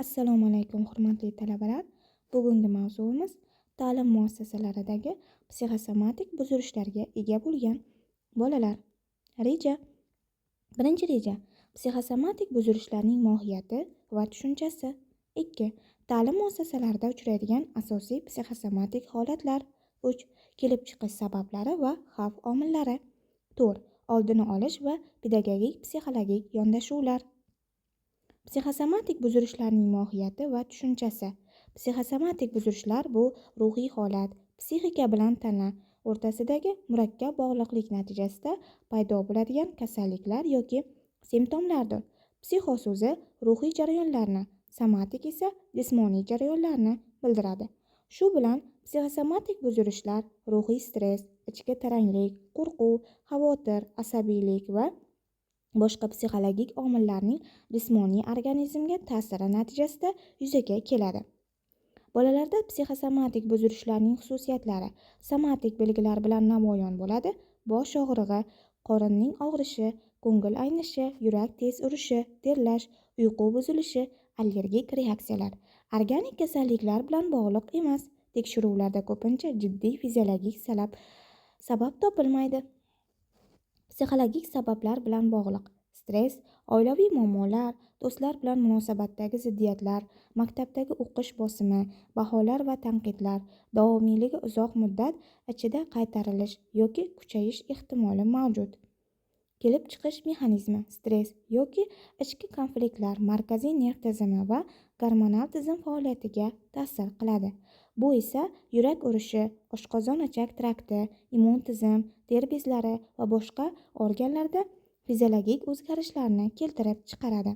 Assalomu alaykum, hurmatli talabalar. Bugungi mavzuimiz ta'lim muassasalaridagi psixosomatik buzilishlarga ega bo'lgan bolalar. Reja. Birinchi reja. Psixosomatik buzilishlarning mohiyati va tushunchasi. 2. Ta'lim muassasalarida uchraydigan asosiy psixosomatik holatlar. 3. Kelib chiqish sabablari va xavf omillari. 4. Oldini olish va pedagogik psixologik yondashuvlar. Psixosomatik buzilishlarning mohiyati va tushunchasi. Psixosomatik buzilishlar bu ruhiy holat, psixika bilan tana o'rtasidagi murakkab bog'liqlik natijasida paydo bo'ladigan kasalliklar yoki simptomlardir. Psixo so'zi ruhiy jarayonlarni, somatik esa jismoniy jarayonlarni bildiradi. Shu bilan psixosomatik buzilishlar ruhiy stress, ichki taranglik, qo'rquv, xavotir, asabiylik va boshqa psixologik omillarning jismoniy organizmga ta'siri natijasida yuzaga keladi. Bolalarda psixosomatik buzilishlarning xususiyatlari somatik belgilar bilan namoyon bo'ladi. Bosh og'rig'i, qorinning og'rishi, ko'ngil aynishi, yurak tez urishi, terlash, uyqu buzilishi, allergik reaksiyalar. Organik kasalliklar bilan bog'liq emas. Tekshiruvlarda ko'pincha jiddiy fiziologik sabab topilmaydi. Psixologik sabablar bilan bog'liq: stress, oilaviy muammolar, do'stlar bilan munosabatdagi ziddiyatlar, maktabdagi o'qish bosimi, baholar va tanqidlar, davomiyligi uzoq muddat ichida qaytarilish yoki kuchayish ehtimoli mavjud. Kelib chiqish mexanizmi: stress yoki ichki konfliktlar markaziy nerv tizimi va gormonal tizim faoliyatiga ta'sir qiladi. Bu esa yurak urishi, oshqozon-ichak trakti, immun tizim, teri bezlari va boshqa organlarda fiziologik o'zgarishlarni keltirib chiqaradi.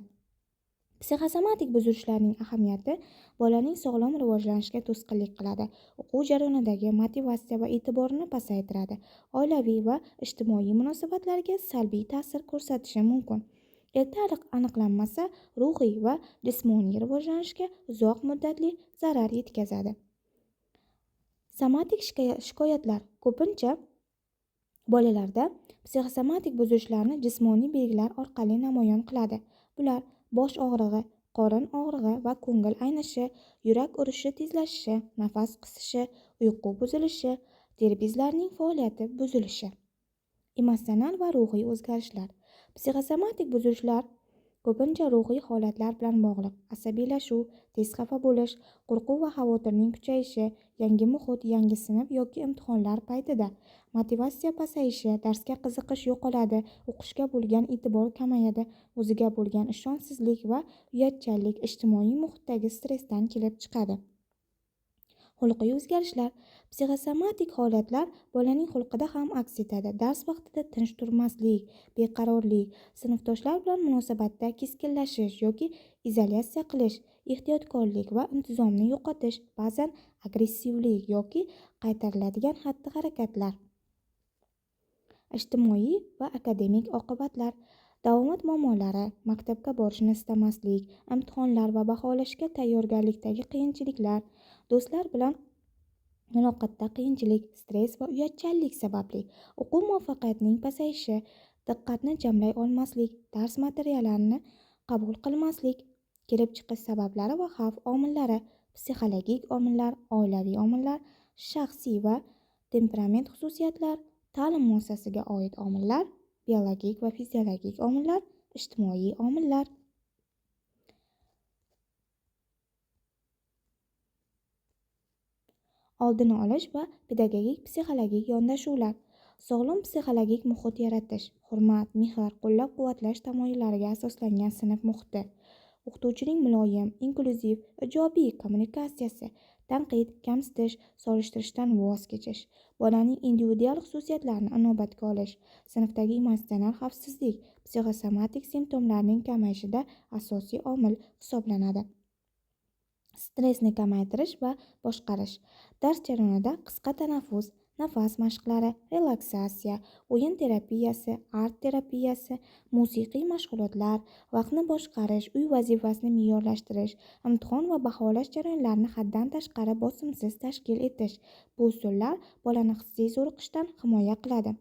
Psixosomatik buzilishlarning ahamiyati: bolaning sog'lom rivojlanishiga to'sqinlik qiladi, o'quv jarayonidagi motivatsiya va e'tiborni pasaytiradi, oilaviy va ijtimoiy munosabatlarga salbiy ta'sir ko'rsatishi mumkin. Erta aniqlanmasa, ruhiy va jismoniy rivojlanishga uzoq muddatli zarar yetkazadi. Somatik shikoyatlar ko'pincha bolalarda psixosomatik buzilishlarni jismoniy belgilar orqali namoyon qiladi. Bular bosh og'rig'i, qorin og'rig'i va ko'ngil aynishi, yurak urishi tezlashishi, nafas qisishi, uyqu buzilishi, teri bezlarining faoliyati buzilishi. Emotsional va ruhiy o'zgarishlar. Psixosomatik buzilishlar ko'pincha ruhiy holatlar bilan bog'liq. Asabiylashuv, tez xafa bo'lish, qo'rquv va xavotirning kuchayishi, yangi muhit, yangi sinf yoki imtihonlar paytida motivatsiya pasayishi, darsga qiziqish yo'qoladi, o'qishga bo'lgan e'tibor kamayadi, o'ziga bo'lgan ishonchsizlik va uyatchanlik ijtimoiy muhitdagi stressdan kelib chiqadi. Xulqiy o'zgarishlar. Psixosomatik holatlar bolaning xulqida ham aks etadi. Dars vaqtida tinch turmaslik, beqarorlik, sinfdoshlar bilan munosabatda keskinlashish yoki izolyatsiya qilish, ehtiyotkorlik va intizomni yo'qotish, ba'zan agressivlik yoki qaytariladigan xatti-harakatlar. Ijtimoiy va akademik oqibatlar. Davomat muammolari, maktabga borishni istamaslik, imtihonlar va baholashga tayyorgarlikdagi qiyinchiliklar, do'stlar bilan muloqotda qiyinchilik, stress va uyatchanlik sababli o'quv muvaffaqiyatining pasayishi, diqqatni jamlay olmaslik, dars materiallarini qabul qilmaslik. Kelib chiqish sabablari va xavf omillari. Psixologik omillar, oilaviy omillar, shaxsiy va temperament xususiyatlar, ta'lim muassasasiga oid omillar, biologik va fiziologik omillar, ijtimoiy omillar. Oldini olish va pedagogik psixologik yondashuvlar. Sog'lom psixologik muhit yaratish, hurmat, mehr, qo'llab-quvvatlash tamoyillariga asoslangan sinf muhiti. O'qituvchining muloyim, inklyuziv, ijobiy kommunikatsiyasi, tanqid, kamsitish, solishtirishdan voz kechish, bolaning individual xususiyatlarini inobatga olish, sinfdagi emotsional xavfsizlik psixosomatik simptomlarning kamayishida asosiy omil hisoblanadi. Stressni kamaytirish va boshqarish. Dars jarayonida qisqa tanaffus, nafas mashqlari, relaksatsiya, o'yin terapiyasi, art terapiyasi, musiqiy mashg'ulotlar, vaqtni boshqarish, uy vazifasini me'yorlashtirish, imtihon va baholash jarayonlarini haddan tashqari bosimsiz tashkil etish. Bu usullar bolani hissiy zo'riqishdan himoya qiladi.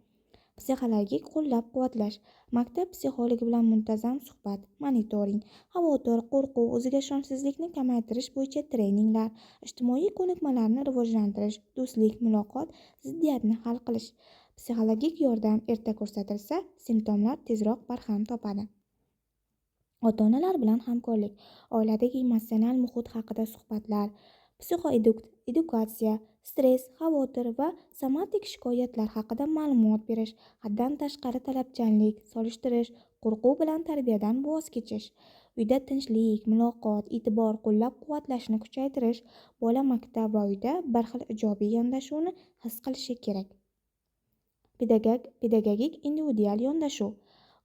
Psixologik qo'llab-quvvatlash. Maktab psixologi bilan muntazam suhbat, monitoring, xavotir, qo'rquv, o'ziga ishonchsizlikni kamaytirish bo'yicha treninglar, ijtimoiy ko'nikmalarni rivojlantirish, do'stlik, muloqot, ziddiyatni hal qilish. Psixologik yordam erta ko'rsatilsa, simptomlar tezroq barham topadi. Ota-onalar bilan hamkorlik, oiladagi emotsional muhit haqida suhbatlar, psixoedukatsiya, stress, xavotir va somatik shikoyatlar haqida ma'lumot berish, haddan tashqari talabchanlik, solishtirish, qo'rquv bilan tarbiyadan voz kechish. Uyda tinchlik, muloqot, e'tibor, qo'llab-quvvatlashni kuchaytirish. Bola maktab va uyda bir xil ijobiy yondashuvni his qilishi kerak. Pedagogik individual yondashuv.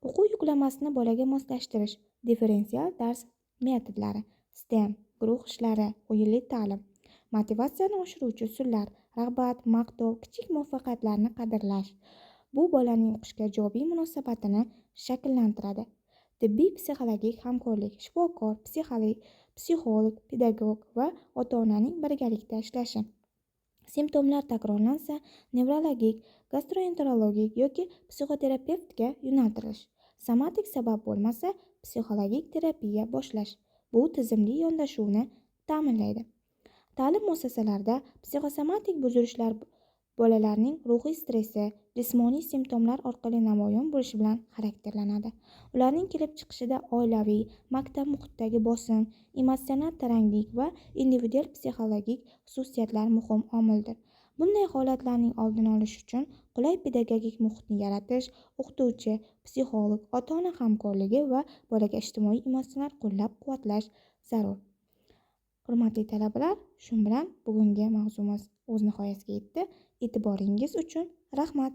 O'quv yuklamasini bolaga moslashtirish. Differensial dars metodlari, STEM, guruh ishlari, o'yinli ta'lim. Motivatsiyani oshiruvchi usullar, rag'bat, maqtov, kichik muvaffaqiyatlarni qadrlash. Bu bolaning o'qishga ijobiy munosabatini shakllantiradi. Tibbiy psixologik hamkorlik, shifokor, psixolog, pedagog va ota-onaning birgalikda ishlashi. Simptomlar takrorlansa, nevrologik, gastroenterologik yoki psixoterapevtga yo'naltirish. Somatik sabab bo'lmasa, psixologik terapiya boshlash. Bu tizimli yondashuvni ta'minlaydi. Ta'lim muassasalarida psixosomatik buzilishlar bolalarning ruhiy stressi, jismoniy simptomlar orqali namoyon bo'lishi bilan xarakterlanadi. Ularning kelib chiqishida oilaviy, maktab muhitidagi bosim, emotsional taranglik va individual psixologik xususiyatlar muhim omildir. Bunday holatlarning oldini olish uchun qulay pedagogik muhitni yaratish, o'qituvchi, psixolog, ota-ona hamkorligi va bolaga ijtimoiy emotsional qo'llab-quvvatlash zarur. Hurmatli talabalar, shu bilan bugungi mavzumiz o'z nihoyasiga yetdi. E'tiboringiz uchun rahmat.